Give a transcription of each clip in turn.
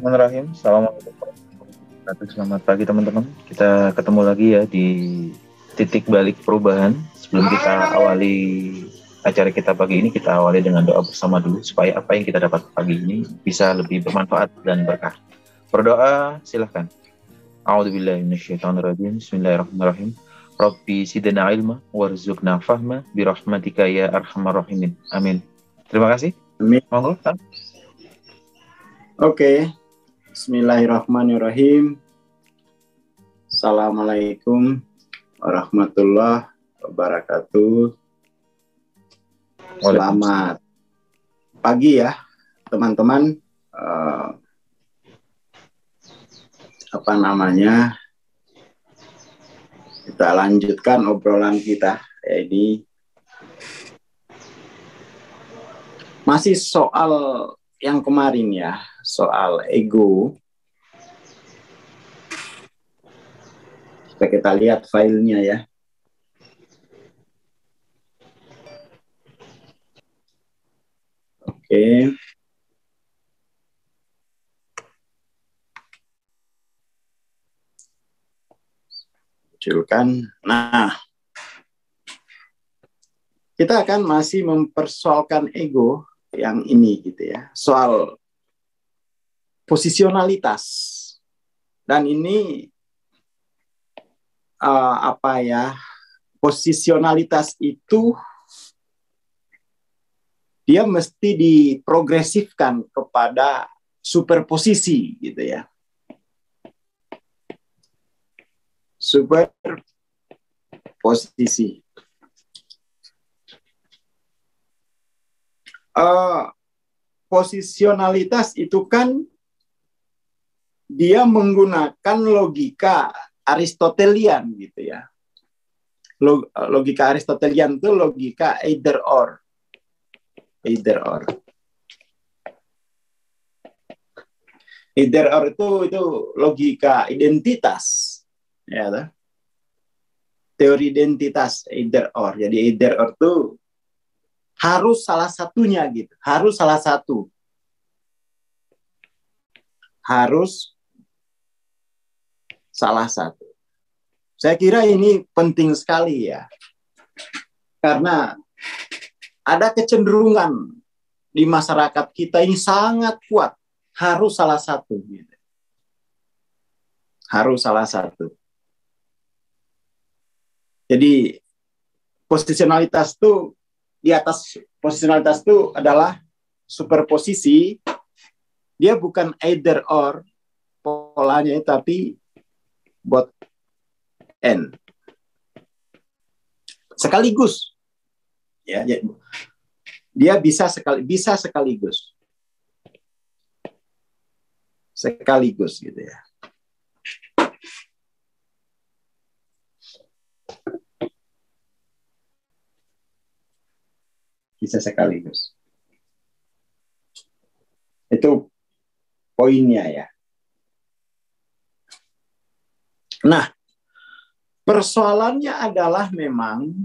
Bismillahirrahmanirrahim. Assalamualaikum warahmatullahi wabarakatuh. Selamat pagi teman-teman. Kita ketemu lagi ya di titik balik perubahan. Sebelum kita awali acara kita pagi ini, kita awali dengan doa bersama dulu supaya apa yang kita dapat pagi ini bisa lebih bermanfaat dan berkah. Berdoa silahkan. A'udzubillahi minasyaitonirrajim. Bismillahirrahmanirrahim. Rabbi zidna ilma warzuqna fahma birahmatika ya arhamar rahimin. Amin. Terima kasih. Amin. Monggo, Kang. Oke. Bismillahirrahmanirrahim. Assalamualaikum warahmatullahi wabarakatuh. Selamat pagi ya teman-teman. Kita lanjutkan obrolan kita. Ini masih soal yang kemarin ya, soal ego. Coba kita lihat filenya ya. Oke. Munculkan. Nah, kita akan masih mempersoalkan ego yang ini gitu ya. Soal posisionalitas. Dan ini posisionalitas itu dia mesti diprogresifkan kepada superposisi gitu ya. Superposisi. Posisionalitas itu kan dia menggunakan logika Aristotelian gitu ya. Logika Aristotelian itu logika either or. Either or. Either or itu logika identitas. Ya, toh? Teori identitas either or. Jadi either or itu harus salah satunya gitu. Harus salah satu. Harus salah satu. Saya kira ini penting sekali ya. Karena ada kecenderungan di masyarakat kita ini sangat kuat. Harus salah satu. Gitu. Harus salah satu. Jadi posisionalitas itu di atas posisionalitas itu adalah superposisi. Dia bukan either or polanya, tapi both and. Sekaligus. Ya, dia bisa sekaligus. Sekaligus gitu ya. Bisa sekaligus. Itu poinnya ya. Nah, persoalannya adalah memang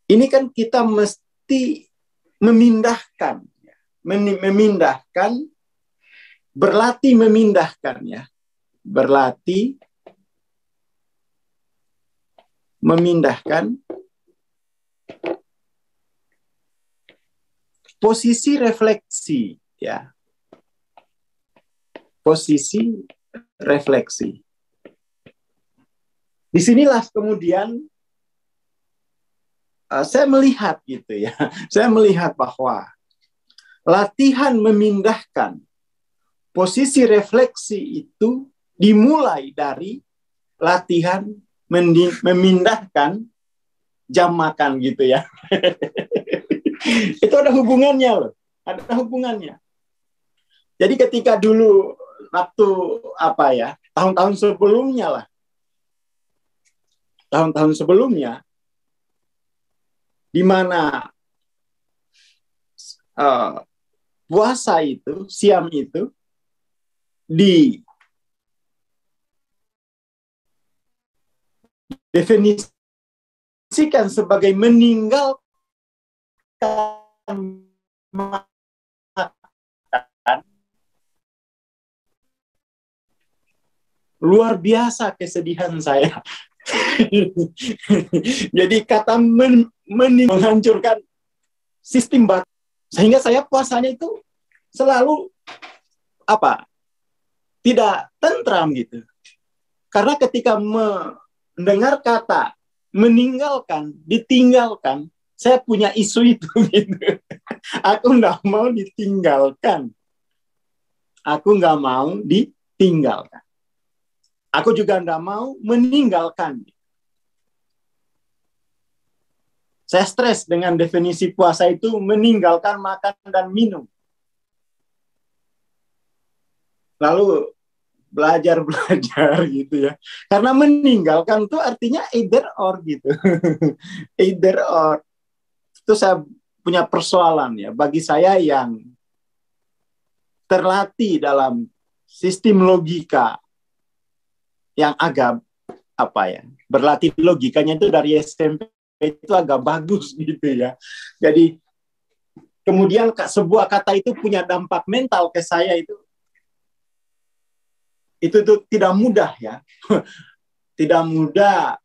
ini kan kita mesti memindahkan, berlatih memindahkan ya, berlatih memindahkan posisi refleksi ya. Posisi refleksi. Disinilah kemudian saya melihat gitu ya. Saya melihat bahwa latihan memindahkan posisi refleksi itu dimulai dari latihan memindahkan jam makan gitu ya. Itu ada hubungannya loh. Ada hubungannya. Jadi ketika dulu waktu tahun-tahun sebelumnya lah. Tahun-tahun sebelumnya di mana puasa itu, siam itu didefinisikan sebagai meninggalkan makan luar biasa kesedihan saya. Jadi kata menghancurkan sistem batin, sehingga saya puasanya itu selalu tidak tentram gitu. Karena ketika mendengar kata meninggalkan, ditinggalkan, saya punya isu itu gitu. Aku nggak mau ditinggalkan. Aku nggak mau ditinggalkan. Aku juga nggak mau meninggalkan. Saya stres dengan definisi puasa itu meninggalkan makan dan minum. Lalu belajar gitu ya. Karena meninggalkan itu artinya either or gitu. Either or. Itu saya punya persoalan ya. Bagi saya yang terlatih dalam sistem logika yang agak berlatih logikanya itu dari SMP itu agak bagus gitu ya. Jadi kemudian sebuah kata itu punya dampak mental ke saya itu tidak mudah ya. Tidak mudah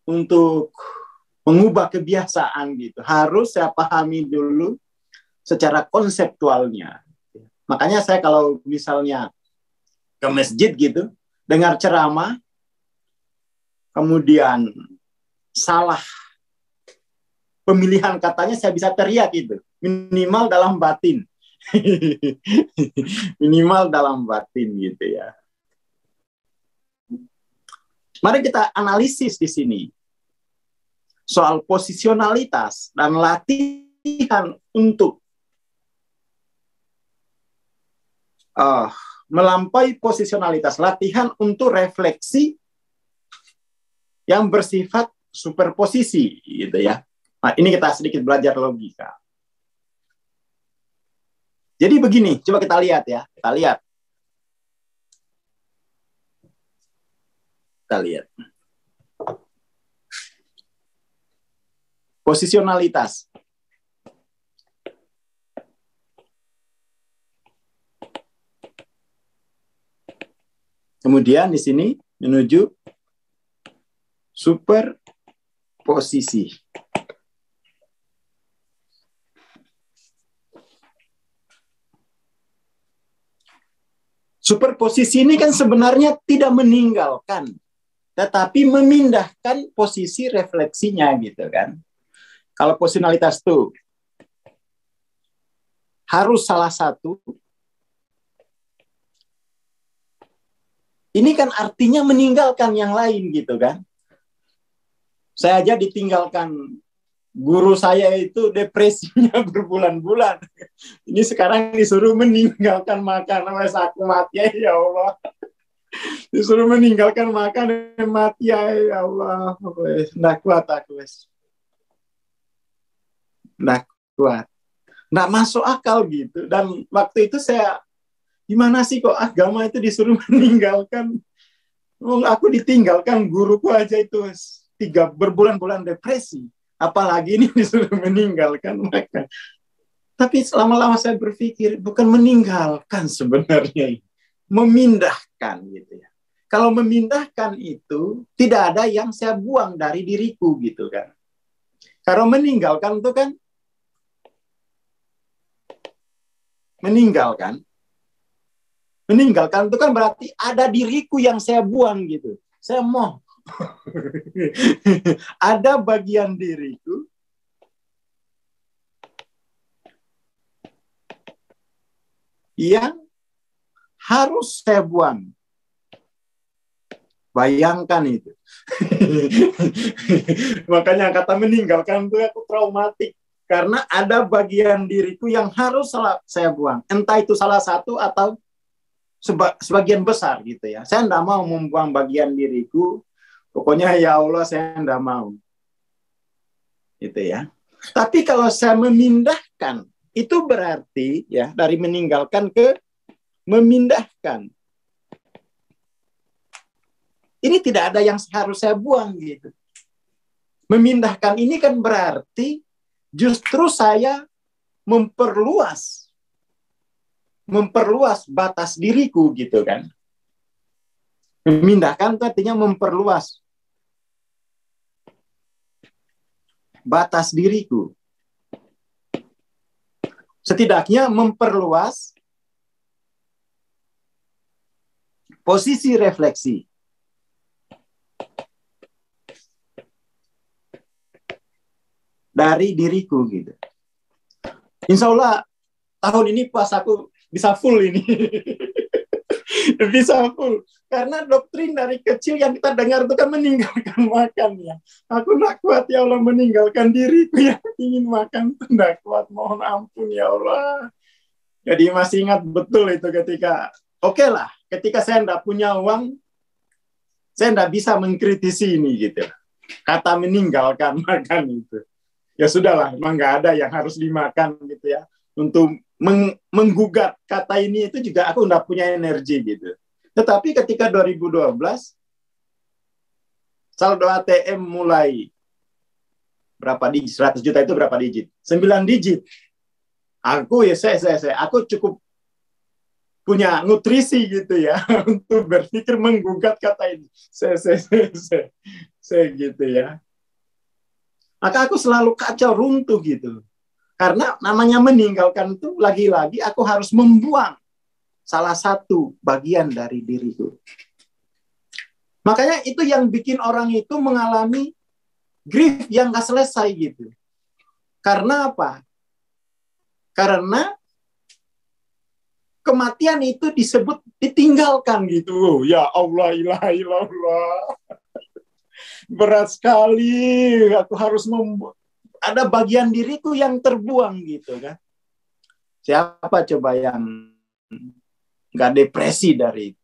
untuk mengubah kebiasaan gitu. Harus saya pahami dulu secara konseptualnya. Makanya saya kalau misalnya ke masjid gitu, dengar ceramah, kemudian salah pemilihan katanya, saya bisa teriak itu. Minimal dalam batin. Minimal dalam batin gitu ya. Mari kita analisis di sini soal posisionalitas dan latihan untuk melampaui posisionalitas, latihan untuk refleksi yang bersifat superposisi gitu ya. Nah, ini kita sedikit belajar logika. Jadi begini, coba kita lihat ya. Kita lihat. Posisionalitas. Kemudian di sini menuju superposisi. Superposisi ini kan sebenarnya tidak meninggalkan, tetapi memindahkan posisi refleksinya gitu kan. Kalau posisionalitas itu harus salah satu, ini kan artinya meninggalkan yang lain gitu kan. Saya aja ditinggalkan guru saya itu depresinya berbulan-bulan. Ini sekarang disuruh meninggalkan makan, wes aku mati ya Allah. Disuruh meninggalkan makan, mati ya Allah. Nggak kuat aku wes. Nggak kuat. Nggak masuk akal gitu. Dan waktu itu saya, gimana sih kok agama itu disuruh meninggalkan? Aku ditinggalkan guruku aja itu 3 berbulan-bulan depresi. Apalagi ini disuruh meninggalkan mereka. Tapi lama-lama saya berpikir, bukan meninggalkan sebenarnya. Memindahkan gitu ya. Kalau memindahkan itu, tidak ada yang saya buang dari diriku gitu kan. Kalau meninggalkan itu kan, meninggalkan itu kan berarti ada diriku yang saya buang gitu. Saya mau ada bagian diriku yang harus saya buang. Bayangkan itu. Makanya kata meninggalkan itu aku traumatik. Karena ada bagian diriku yang harus saya buang. Entah itu salah satu atau sebagian besar gitu ya. Saya tidak mau membuang bagian diriku. Pokoknya ya Allah saya tidak mau. Gitu ya. Tapi kalau saya memindahkan, itu berarti ya dari meninggalkan ke memindahkan. Ini tidak ada yang harus saya buang gitu. Memindahkan ini kan berarti justru saya memperluas batas diriku gitu kan. Memindahkan itu artinya memperluas batas diriku. Setidaknya memperluas posisi refleksi. Dari diriku gitu. Insya Allah tahun ini puasaku bisa full ini. Bisa full. Karena doktrin dari kecil yang kita dengar itu kan meninggalkan makan ya. Aku tidak kuat ya Allah meninggalkan diriku yang ingin makan. Tidak kuat, mohon ampun ya Allah. Jadi masih ingat betul itu ketika, oke lah, ketika saya tidak punya uang, saya tidak bisa mengkritisi ini gitu. Kata meninggalkan makan itu. Ya sudahlah, memang nggak ada yang harus dimakan gitu ya. Untuk menggugat kata ini itu juga aku nggak punya energi gitu. Tetapi ketika 2012, saldo ATM mulai berapa digit? 100 juta itu berapa digit? 9 digit. Aku cukup punya nutrisi gitu ya untuk berpikir menggugat kata ini. Saya gitu ya. Maka aku selalu kacau runtuh gitu. Karena namanya meninggalkan itu lagi-lagi aku harus membuang salah satu bagian dari diriku. Makanya itu yang bikin orang itu mengalami grief yang gak selesai gitu. Karena apa? Karena kematian itu disebut ditinggalkan gitu. Ya Allah, ilaha illallah. Berat sekali. Aku harus ada bagian diriku yang terbuang gitu kan. Siapa coba yang nggak depresi dari itu?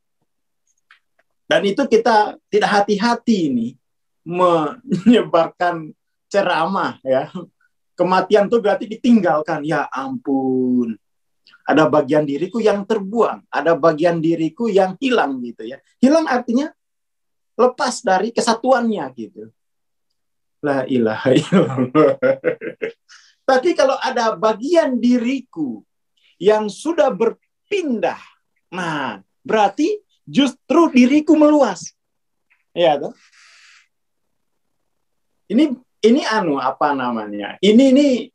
Dan itu kita tidak hati-hati ini menyebarkan ceramah ya. Kematian itu berarti ditinggalkan. Ya ampun. Ada bagian diriku yang terbuang, ada bagian diriku yang hilang gitu ya. Hilang artinya lepas dari kesatuannya gitu. La ilaha illallah. Tapi kalau ada bagian diriku yang sudah berpindah, nah berarti justru diriku meluas. Ya toh? Ini apa namanya? Ini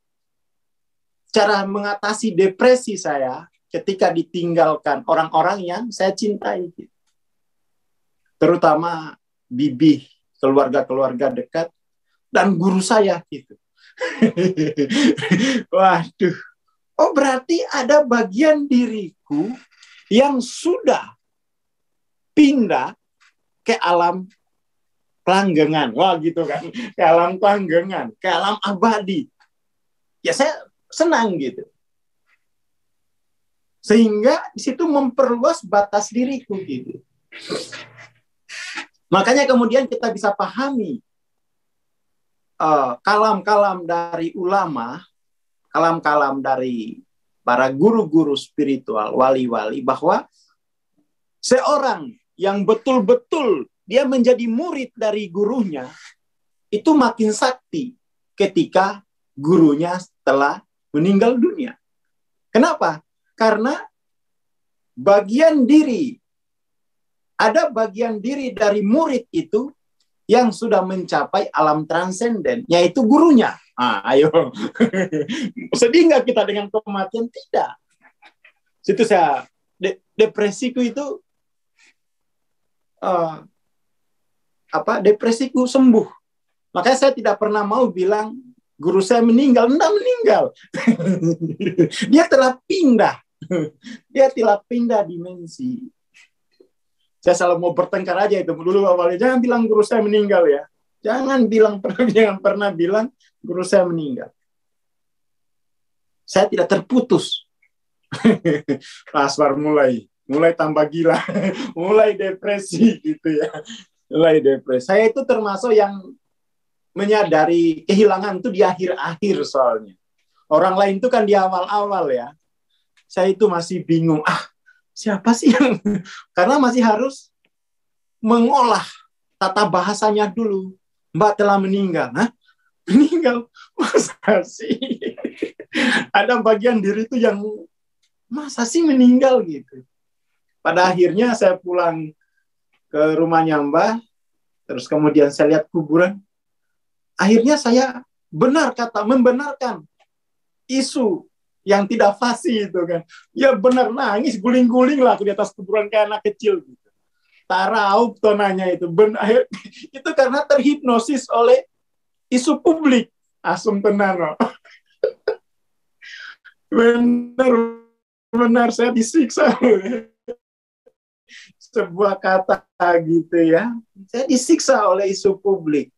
cara mengatasi depresi saya ketika ditinggalkan orang-orang yang saya cintai. Terutama bibi, keluarga-keluarga dekat, dan guru saya gitu. Waduh. Oh berarti ada bagian diriku yang sudah pindah ke alam kelanggengan. Wah gitu kan. Ke alam kelanggengan, ke alam abadi. Ya saya senang gitu. Sehingga di situ memperluas batas diriku gitu. Makanya kemudian kita bisa pahami kalam-kalam dari ulama, kalam-kalam dari para guru-guru spiritual, wali-wali, bahwa seorang yang betul-betul dia menjadi murid dari gurunya, itu makin sakti ketika gurunya telah meninggal dunia. Kenapa? Karena ada bagian diri dari murid itu yang sudah mencapai alam transenden, yaitu gurunya. Ayo. Sedih nggak kita dengan kematian? Tidak. Situ saya depresiku itu depresiku sembuh. Makanya saya tidak pernah mau bilang guru saya meninggal. Tidak meninggal. Dia telah pindah. Dia telah pindah dimensi. Saya selalu mau bertengkar aja itu dulu awalnya. Jangan bilang guru saya meninggal ya. Jangan pernah bilang guru saya meninggal. Saya tidak terputus. Aswar mulai tambah gila, mulai depresi gitu ya. Mulai depresi. Saya itu termasuk yang menyadari kehilangan itu di akhir-akhir soalnya. Orang lain itu kan di awal-awal ya. Saya itu masih bingung. Siapa sih yang... Karena masih harus mengolah tata bahasanya dulu. Mbak telah meninggal. Hah? Meninggal? Masa sih? Ada bagian diri itu yang masa sih meninggal gitu. Pada akhirnya saya pulang ke rumahnya Mbah, terus kemudian saya lihat kuburan. Akhirnya saya membenarkan isu yang tidak fasih itu kan. Ya benar, nangis guling-guling lah aku di atas kuburan kayak anak kecil gitu. Taraup tonanya itu. Benar, itu karena terhipnosis oleh isu publik. Asum tenan. Benar saya disiksa. Sebuah kata gitu ya. Saya disiksa oleh isu publik.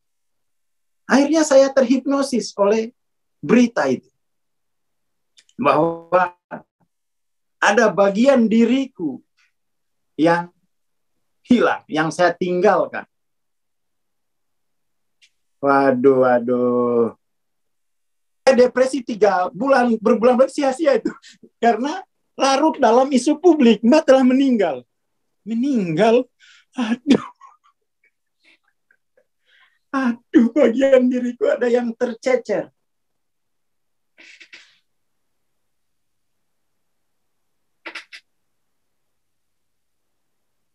Akhirnya saya terhipnosis oleh berita itu. Bahwa ada bagian diriku yang hilang, yang saya tinggalkan. Waduh. Depresi 3 bulan, berbulan-bulan sia-sia itu. Karena larut dalam isu publik, Mbak telah meninggal. Meninggal? Aduh, bagian diriku ada yang tercecer.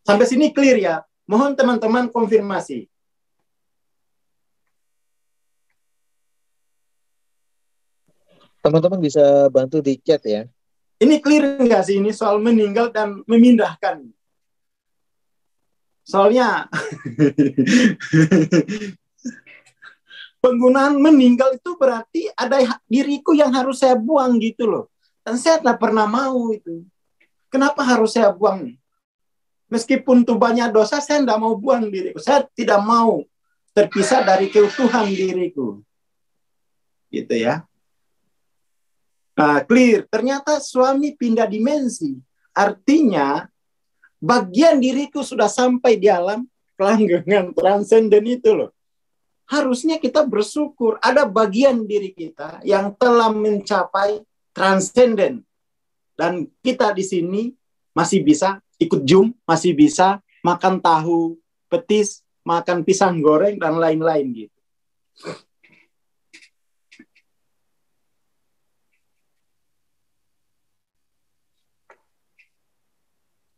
Sampai sini clear ya? Mohon teman-teman konfirmasi. Teman-teman bisa bantu di chat ya. Ini clear nggak sih ini soal meninggal dan memindahkan? Soalnya penggunaan meninggal itu berarti ada diriku yang harus saya buang gitu loh. Dan saya tak pernah mau itu. Kenapa harus saya buang? Meskipun itu banyak dosa, saya tidak mau buang diriku. Saya tidak mau terpisah dari keutuhan diriku. Gitu ya. Nah, clear. Ternyata suami pindah dimensi. Artinya, bagian diriku sudah sampai di alam kelanggengan transenden itu loh. Harusnya kita bersyukur. Ada bagian diri kita yang telah mencapai transenden. Dan kita di sini masih bisa ikut Zoom, masih bisa makan tahu petis, makan pisang goreng, dan lain-lain gitu.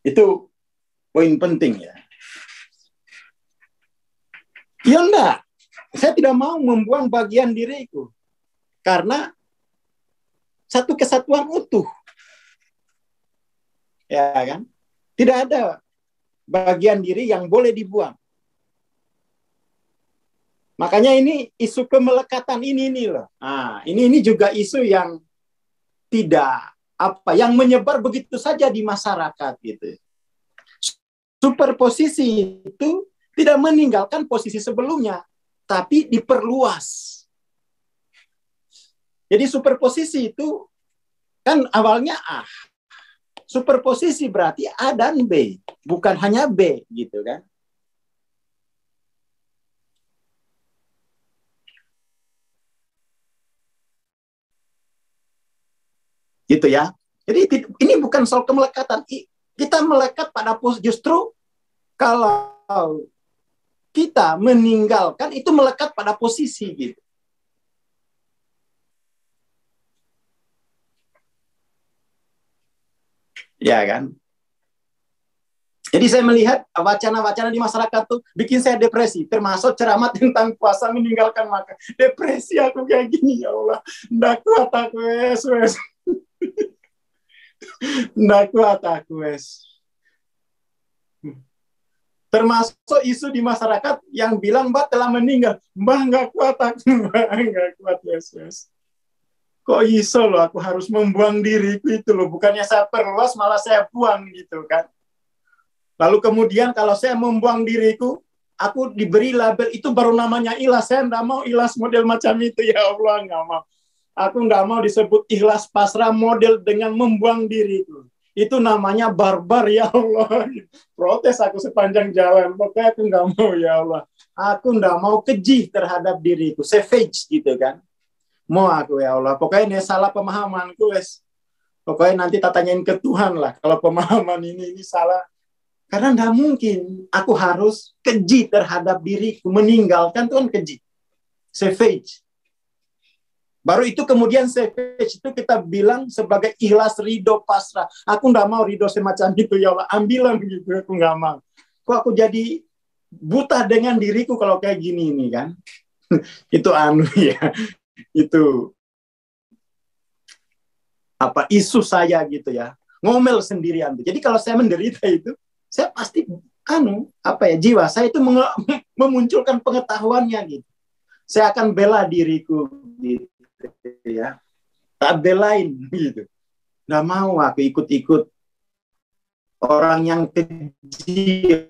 Itu poin penting ya. Ya enggak, saya tidak mau membuang bagian diriku. Karena satu kesatuan utuh. Ya kan? Tidak ada bagian diri yang boleh dibuang. Makanya ini isu kemelekatan ini loh. Nah, ini juga isu yang tidak yang menyebar begitu saja di masyarakat gitu. Superposisi itu tidak meninggalkan posisi sebelumnya, tapi diperluas. Jadi superposisi itu kan awalnya A. Superposisi berarti A dan B, bukan hanya B gitu kan. Gitu ya. Jadi ini bukan soal kemelekatan. Kita melekat pada justru kalau kita meninggalkan itu melekat pada posisi gitu. Ya kan? Jadi saya melihat wacana-wacana di masyarakat tuh bikin saya depresi, termasuk ceramah tentang puasa meninggalkan makan. Depresi aku kayak gini, ya Allah. Nggak kuat aku, wes. Nggak kuat aku, wes. Termasuk isu di masyarakat yang bilang Mbak telah meninggal. Mbak nggak kuat aku, Mbak nggak kuat, wes. Kok iso loh aku harus membuang diriku itu loh. Bukannya saya perluas, malah saya buang gitu kan. Lalu kemudian kalau saya membuang diriku, aku diberi label, itu baru namanya ikhlas. Saya nggak mau ikhlas model macam itu, ya Allah, nggak mau. Aku nggak mau disebut ikhlas pasrah model dengan membuang diriku. Itu namanya barbar, ya Allah. Protes aku sepanjang jalan. Pokoknya aku nggak mau, ya Allah. Aku nggak mau keji terhadap diriku. Savage gitu kan. Mau aku, ya Allah. Pokoknya ini salah pemahamanku, wes. Pokoknya nanti tak tanyain ke Tuhan lah. Kalau pemahaman ini salah. Karena nggak mungkin aku harus keji terhadap diriku. Meninggalkan itu kan keji. Savage. Baru itu kemudian savage itu kita bilang sebagai ikhlas, ridho, pasrah. Aku nggak mau ridho semacam itu, ya Allah. Ambilan gitu, aku nggak mau. Kok aku jadi buta dengan diriku kalau kayak gini ini kan? Itu ya. Itu apa isu saya gitu ya. Ngomel sendirian. Jadi kalau saya menderita itu, saya pasti jiwa saya itu memunculkan pengetahuannya gitu. Saya akan bela diriku gitu ya. Tak belain gitu. Nggak mau aku ikut-ikut orang yang keji.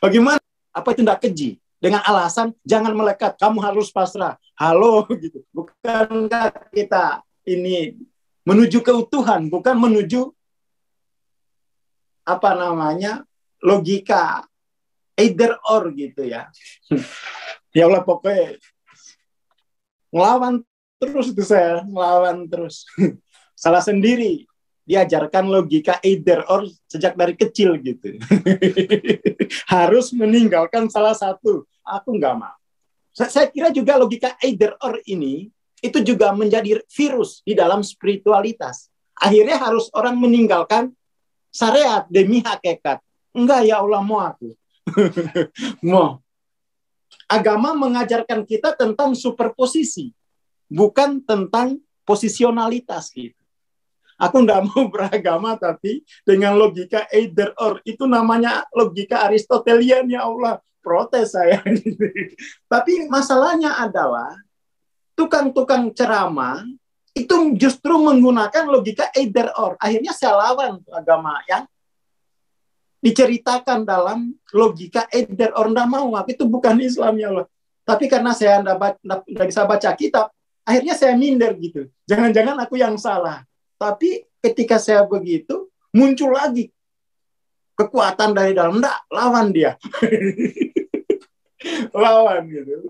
Bagaimana? Apa itu tidak keji? Dengan alasan jangan melekat, kamu harus pasrah. Halo gitu. Bukankah kita ini menuju keutuhan, bukan menuju logika either or gitu ya. Ya Allah, pokoknya ngelawan terus itu saya, ngelawan terus. Salah sendiri diajarkan logika either or sejak dari kecil gitu. Harus meninggalkan salah satu. Aku nggak mau. Saya kira juga logika either or ini itu juga menjadi virus di dalam spiritualitas. Akhirnya harus orang meninggalkan syariat demi hakikat. Enggak, ya Allah, mau aku. Mau. Agama mengajarkan kita tentang superposisi, bukan tentang posisionalitas gitu. Aku enggak mau beragama tapi dengan logika either or. Itu namanya logika Aristotelian, ya Allah. Protes saya. Tapi masalahnya adalah tukang-tukang ceramah itu justru menggunakan logika either or. Akhirnya saya lawan agama yang diceritakan dalam logika either or. Nggak mau, itu bukan Islam, ya Allah. Tapi karena saya nggak bisa baca kitab, akhirnya saya minder gitu. Jangan-jangan aku yang salah. Tapi ketika saya begitu, muncul lagi kekuatan dari dalam. Nggak, lawan dia. Lawan gitu.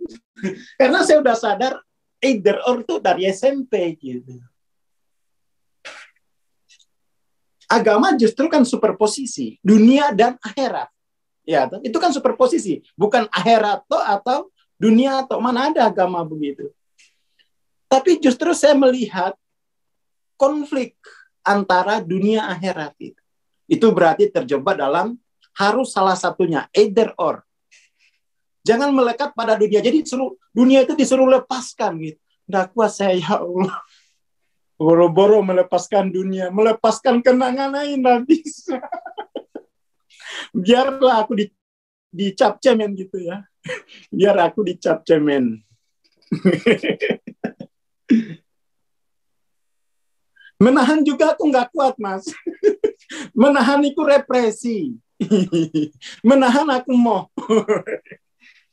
Karena saya udah sadar either or itu dari SMP gitu. Agama justru kan superposisi, dunia dan akhirat. Ya, itu kan superposisi, bukan akhirat atau dunia atau mana ada agama begitu. Tapi justru saya melihat konflik antara dunia akhirat itu. Itu berarti terjebak dalam harus salah satunya, either or. Jangan melekat pada dunia. Jadi dunia itu disuruh lepaskan gitu. Nggak kuat saya, ya Allah. Boro-boro melepaskan dunia, melepaskan kenangan aja nggak bisa. Biarlah aku dicap cemen gitu ya. Biar aku dicap cemen. Menahan juga aku nggak kuat, Mas. Menahan itu represi. Menahan aku mau.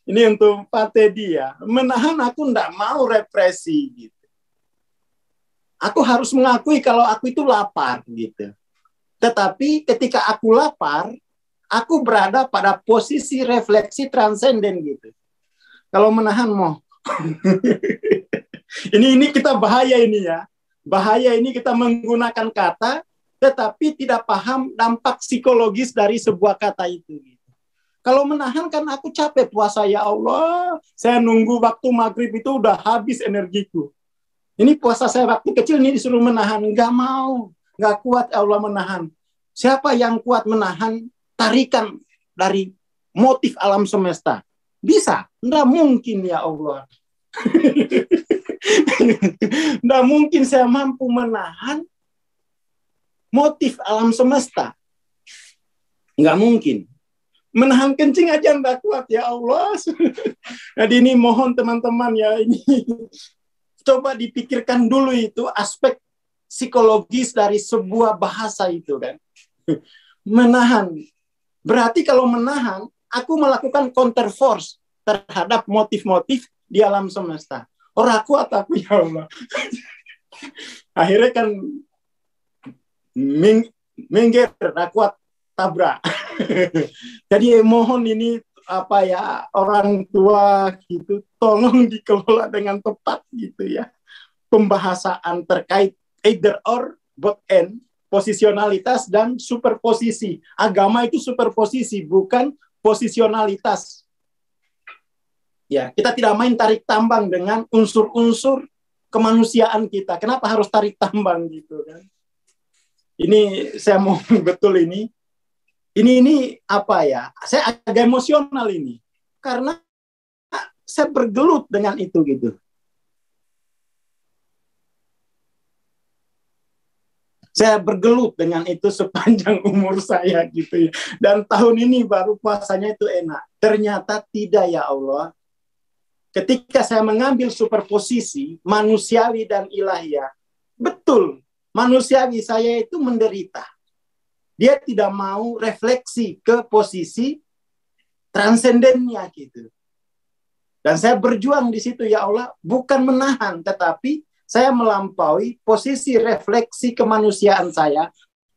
Ini untuk Pak Teddy ya. Menahan aku nggak mau represi gitu. Aku harus mengakui kalau aku itu lapar gitu. Tetapi ketika aku lapar, aku berada pada posisi refleksi transenden gitu. Kalau menahan mau. ini kita bahaya ini ya. Bahaya ini kita menggunakan kata tetapi tidak paham dampak psikologis dari sebuah kata itu. Kalau menahan kan aku capek puasa, ya Allah. Saya nunggu waktu maghrib itu udah habis energiku. Ini puasa saya waktu kecil ini disuruh menahan. Nggak mau. Nggak kuat Allah menahan. Siapa yang kuat menahan tarikan dari motif alam semesta? Bisa? Nggak mungkin, ya Allah. Nggak mungkin saya mampu menahan motif alam semesta. Nggak mungkin. Menahan kencing aja nggak kuat, ya Allah. Jadi ini mohon teman-teman ya, ini coba dipikirkan dulu itu aspek psikologis dari sebuah bahasa itu kan. Menahan. Berarti kalau menahan, aku melakukan counter force terhadap motif-motif di alam semesta. Orang kuat aku, ya Allah. Akhirnya kan minggir, kuat tabrak. Jadi mohon ini orang tua gitu, tolong dikelola dengan tepat gitu ya. Pembahasan terkait either or, both and, posisionalitas dan superposisi. Agama itu superposisi, bukan posisionalitas. Ya, kita tidak main tarik tambang dengan unsur-unsur kemanusiaan kita. Kenapa harus tarik tambang gitu kan? Ini saya mau betul ini. Ini apa ya? Saya agak emosional ini. Karena saya bergelut dengan itu gitu. Saya bergelut dengan itu sepanjang umur saya gitu ya. Dan tahun ini baru puasanya itu enak. Ternyata tidak ya Allah. Ketika saya mengambil superposisi manusiawi dan ilahiyah, betul, manusiawi saya itu menderita. Dia tidak mau refleksi ke posisi transendennya gitu. Dan saya berjuang di situ ya Allah, bukan menahan, tetapi saya melampaui posisi refleksi kemanusiaan saya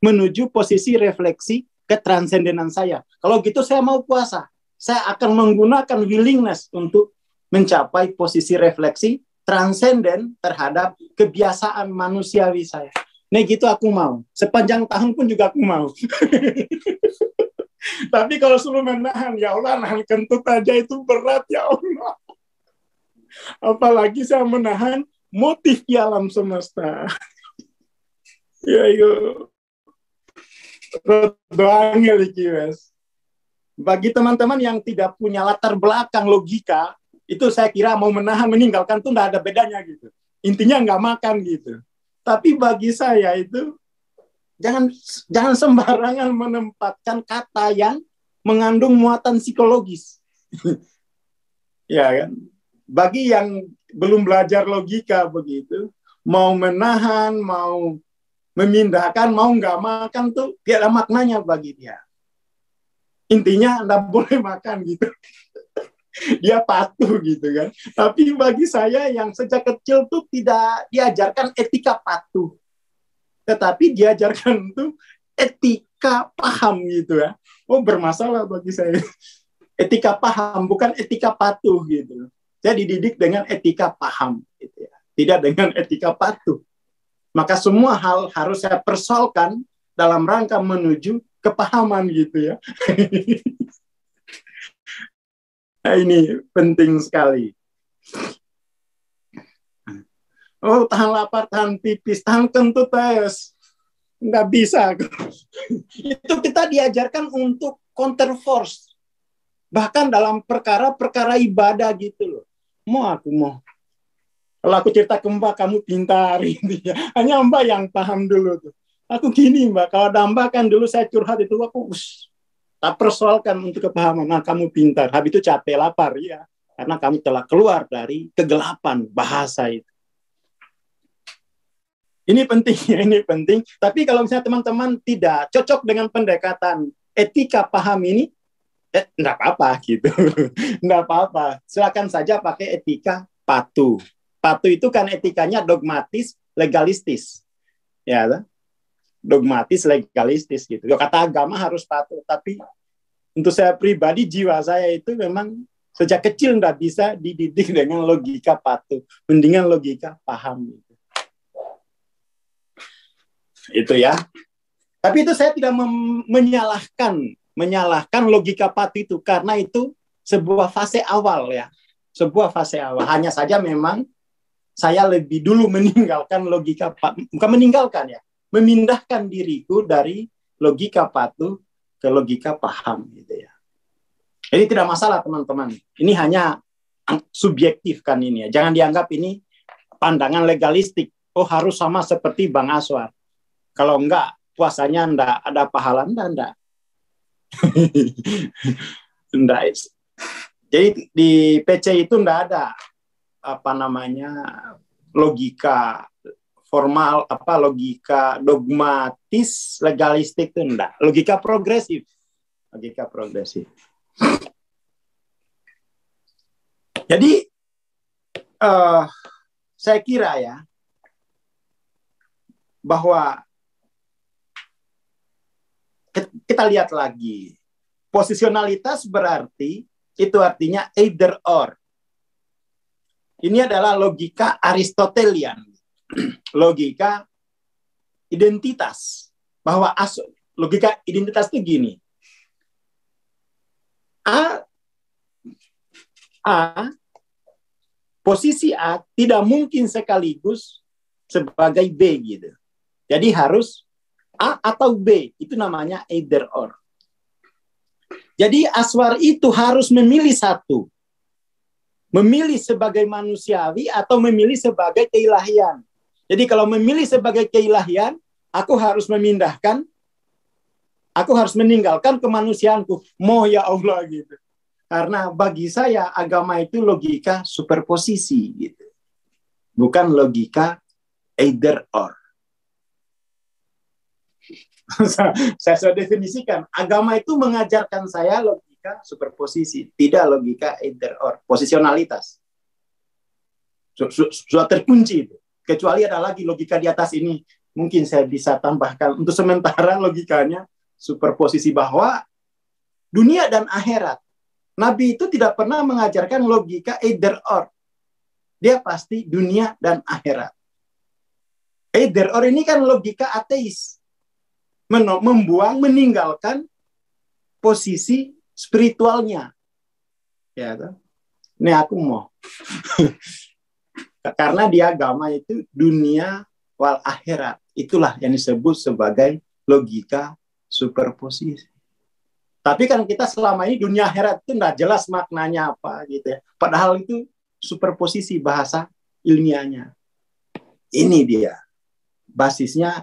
menuju posisi refleksi ketransendenan saya. Kalau gitu saya mau puasa. Saya akan menggunakan willingness untuk mencapai posisi refleksi transenden terhadap kebiasaan manusiawi saya. Nah gitu aku mau. Sepanjang tahun pun juga aku mau. Tapi kalau suruh menahan, ya Allah, nahan kentut aja itu berat ya Allah. Apalagi saya menahan motif di alam semesta. Ya yuk. Doangnya lagi, Mas. Bagi teman-teman yang tidak punya latar belakang logika, itu saya kira mau menahan, meninggalkan tuh nggak ada bedanya gitu. Intinya nggak makan gitu. Tapi bagi saya itu jangan sembarangan menempatkan kata yang mengandung muatan psikologis. Ya kan? Bagi yang belum belajar logika begitu, mau menahan, mau memindahkan, mau nggak makan tuh tidak ada maknanya bagi dia. Intinya Anda boleh makan gitu. Dia patuh gitu kan. Tapi bagi saya yang sejak kecil tuh tidak diajarkan etika patuh. Tetapi diajarkan tuh etika paham gitu ya. Oh bermasalah bagi saya. Etika paham, bukan etika patuh gitu. Saya dididik dengan etika paham, gitu ya. Tidak dengan etika patuh. Maka semua hal harus saya persoalkan dalam rangka menuju kepahaman gitu ya. Nah, ini penting sekali. Oh, tahan lapar, tahan pipis, tahan kentut, tes. Nggak bisa. Itu kita diajarkan untuk counter force. Bahkan dalam perkara-perkara ibadah gitu loh. Mau. Kalau aku cerita ke Mbak, kamu pintar. Gitu ya. Hanya Mbak yang paham dulu tuh. Aku gini Mbak, kalau ada Mbak kan dulu saya curhat itu, aku tak persoalkan untuk kepahaman. Nah, kamu pintar. Habis itu capek, lapar. Ya. Karena kamu telah keluar dari kegelapan bahasa itu. Ini penting, ya, ini penting. Tapi kalau misalnya teman-teman tidak cocok dengan pendekatan etika paham ini, enggak apa-apa gitu. Enggak apa-apa. Silakan saja pakai etika patuh. Patuh itu kan etikanya dogmatis, legalistis. Ya, dogmatis, legalistis gitu. Kata agama harus patuh, tapi untuk saya pribadi jiwa saya itu memang sejak kecil enggak bisa dididik dengan logika patuh. Mendingan logika paham gitu. Itu ya. Tapi itu saya tidak menyalahkan logika patuh itu, karena itu sebuah fase awal ya. Sebuah fase awal. Hanya saja memang saya lebih dulu meninggalkan logika patuh, bukan meninggalkan ya, memindahkan diriku dari logika patuh ke logika paham gitu ya. Jadi tidak masalah teman-teman. Ini hanya subjektif kan ini ya. Jangan dianggap ini pandangan legalistik. Oh harus sama seperti Bang Aswar. Kalau enggak, puasanya enggak ada pahala, enggak. Enggak. Jadi di PC itu enggak ada logika formal, logika dogmatis, legalistik itu enggak. Logika progresif. Jadi saya kira ya bahwa kita lihat lagi, posisionalitas berarti itu artinya either or. Ini adalah logika Aristotelian, logika identitas. Bahwa logika identitas itu gini, posisi A tidak mungkin sekaligus sebagai B gitu. Jadi harus A atau B, itu namanya either or. Jadi Aswar itu harus memilih satu. Memilih sebagai manusiawi atau memilih sebagai keilahian. Jadi kalau memilih sebagai keilahian, aku harus meninggalkan kemanusiaanku. Mau ya Allah gitu. Karena bagi saya agama itu logika superposisi gitu. Bukan logika either or. Saya sudah definisikan, agama itu mengajarkan saya logika superposisi, tidak logika either or, posisionalitas. Sudah terkunci itu. Kecuali ada lagi logika di atas ini, mungkin saya bisa tambahkan. Untuk sementara logikanya superposisi bahwa dunia dan akhirat. Nabi itu tidak pernah mengajarkan logika either or. Dia pasti dunia dan akhirat. Either or ini kan logika ateis. Meninggalkan posisi spiritualnya. Ya, ini aku mau. Karena di agama itu dunia wal akhirat. Itulah yang disebut sebagai logika superposisi. Tapi kan kita selama ini dunia akhirat itu tidak jelas maknanya apa gitu ya. Padahal itu superposisi bahasa ilmiahnya. Ini dia. Basisnya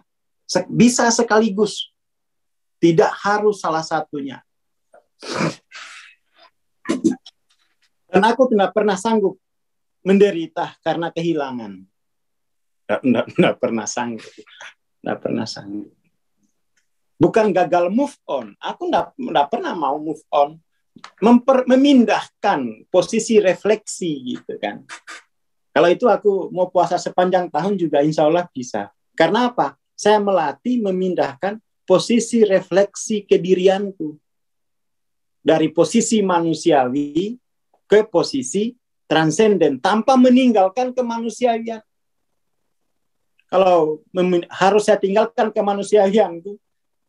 bisa sekaligus. Tidak harus salah satunya. Dan aku tidak pernah sanggup menderita karena kehilangan. Tidak pernah sanggup. Tidak pernah sanggup. Bukan gagal move on. Aku tidak pernah mau move on. Memindahkan posisi refleksi gitu kan. Kalau itu aku mau puasa sepanjang tahun juga insya Allah bisa. Karena apa? Saya melatih memindahkan posisi refleksi kedirianku. Dari posisi manusiawi ke posisi transenden tanpa meninggalkan kemanusiaan. Kalau harus saya tinggalkan kemanusiaanku,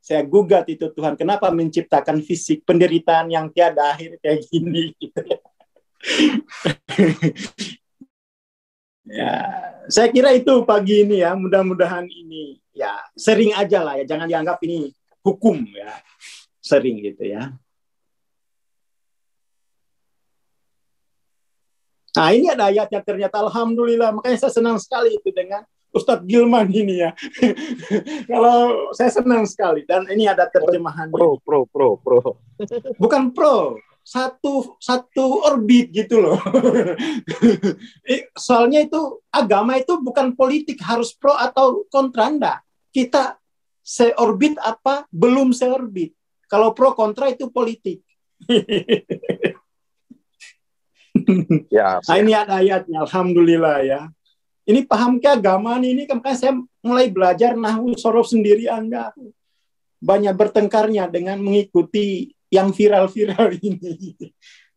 saya gugat itu Tuhan. Kenapa menciptakan fisik penderitaan yang tiada akhir kayak gini? Gitu ya. Ya, saya kira itu pagi ini ya, mudah-mudahan ini ya sering aja lah ya, jangan dianggap ini hukum ya, sering gitu ya. Nah ini ada ayatnya ternyata, alhamdulillah, makanya saya senang sekali itu dengan Ustadz Gilman ini ya. Kalau saya senang sekali dan ini ada terjemahan. Pro. Bukan pro. Satu orbit gitu loh. Soalnya itu agama itu bukan politik harus pro atau kontra, enggak. Kita seorbit apa belum seorbit. Kalau pro kontra itu politik. Ya, nah, ini ada ayatnya, alhamdulillah ya. Ini paham ke agama ini kan saya mulai belajar nahwu sorof sendiri enggak. Banyak bertengkarnya dengan mengikuti yang viral-viral ini.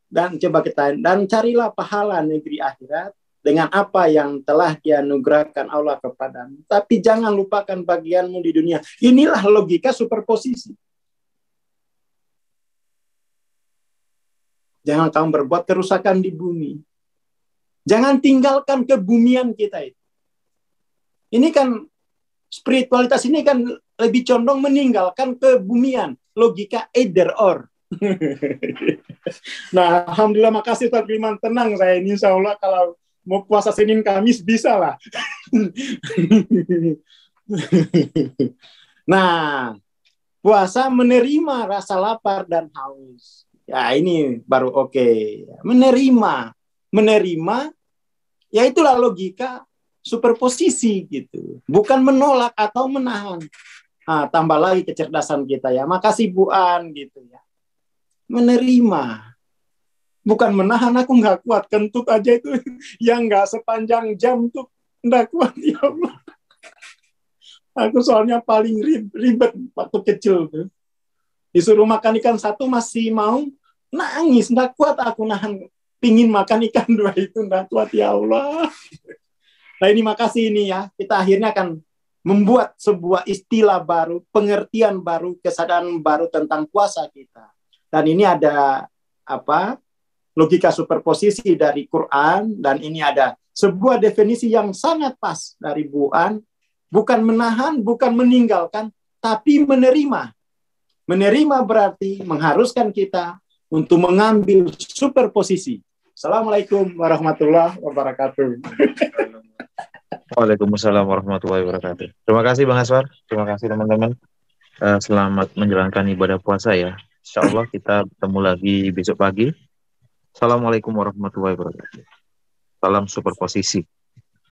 Dan coba kita carilah pahala negeri akhirat dengan apa yang telah dianugerahkan Allah kepadamu. Tapi jangan lupakan bagianmu di dunia. Inilah logika superposisi. Jangan kamu berbuat kerusakan di bumi. Jangan tinggalkan kebumian kita itu. Ini kan spiritualitas ini kan lebih condong meninggalkan kebumian. Logika either or. Nah, alhamdulillah, makasih Ustaz Gilman. Tenang saya ini, insya Allah kalau mau puasa Senin Kamis bisa lah. Nah, puasa menerima rasa lapar dan haus. Ya ini baru oke. Menerima, ya itulah logika superposisi gitu. Bukan menolak atau menahan. Nah, tambah lagi kecerdasan kita ya. Makasih Bu An gitu ya. Menerima. Bukan menahan, aku nggak kuat. Kentut aja itu yang nggak sepanjang jam tuh nggak kuat ya Allah. Aku soalnya paling ribet waktu kecil tuh. Disuruh makan ikan satu masih mau nangis. Nggak kuat aku nahan. Pingin makan ikan dua itu nggak kuat ya Allah. Nah ini makasih ini ya. Kita akhirnya akan membuat sebuah istilah baru, pengertian baru, kesadaran baru tentang puasa kita. Dan ini ada logika superposisi dari Quran, dan ini ada sebuah definisi yang sangat pas dari Bu An, bukan menahan, bukan meninggalkan, tapi menerima. Menerima berarti mengharuskan kita untuk mengambil superposisi. Assalamualaikum warahmatullahi wabarakatuh. Waalaikumsalam warahmatullahi wabarakatuh. Terima kasih Bang Aswar. Terima kasih teman-teman. Selamat menjalankan ibadah puasa ya. Insya Allah kita bertemu lagi besok pagi. Assalamualaikum warahmatullahi wabarakatuh. Salam superposisi.